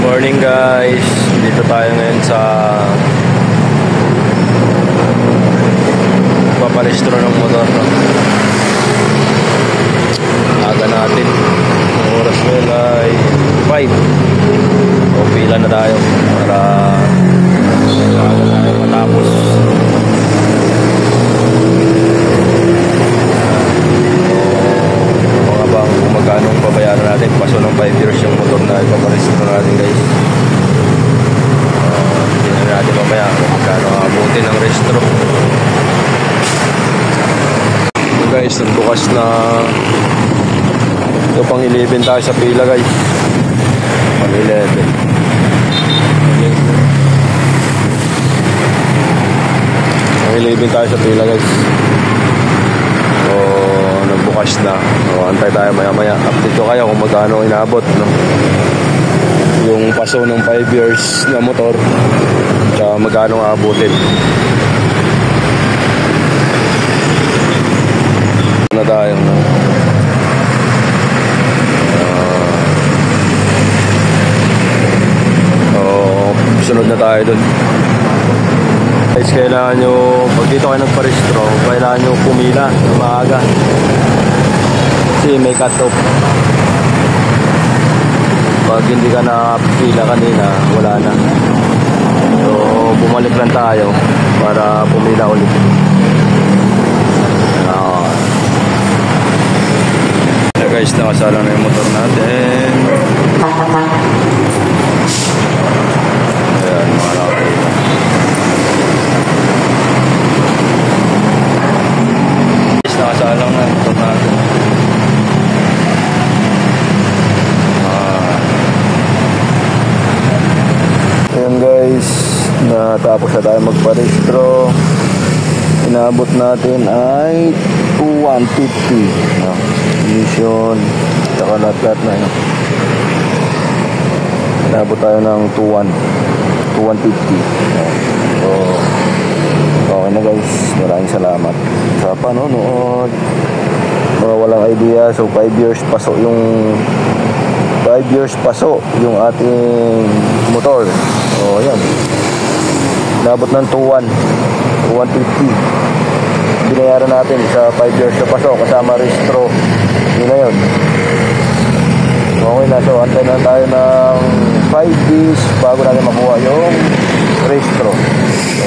morning guys, dito tayo ngayon sa paparestro ng motor. Aga natin, ang oras ngayon ay 5. So pila na tayo para aga tayo matapos. Mga bang magkano ang babayaran natin, paso ng 5 years yung motor na ipaparestro natin guys. Tingnan natin mamaya kung magkano abutin ng restro. Guys, nagbukas na ito, pang 11 tayo sa pila guys, pang 11. Pang 11 tayo sa pila guys. So nagbukas na, so antay tayo maya maya, update ko kayo kung magkano inabot, no? Yung paso ng 5 years na motor, tsaka magkano aabutin na tayo, no? Sunod na tayo dun guys. Kailangan nyo, pag dito kayo nagparestro, kailangan nyo pumila ng maaga kasi may cut off. Pag hindi ka nakapila kanina, wala na. So bumalik lang tayo para pumila ulit. Guys, nakasala na yung motor natin. Ayan, mga nakapila. Guys, nakasala na yung motor natin. Ayan guys, natapos na tayo magparestro. Inabot natin ay 2,150, no? Emission, saka lahat na yun. Inabot tayo ng 2,150. So okay na guys, maraming salamat sa panonood. Mga walang idea, so 5 years paso yung ating motor. So ayan, inabot ng 2,150. Binayaran natin sa 5 years na paso kasama restro. Yun na yun. Okay na, so antay na tayo ng 5 days bago natin makuha yung restro. So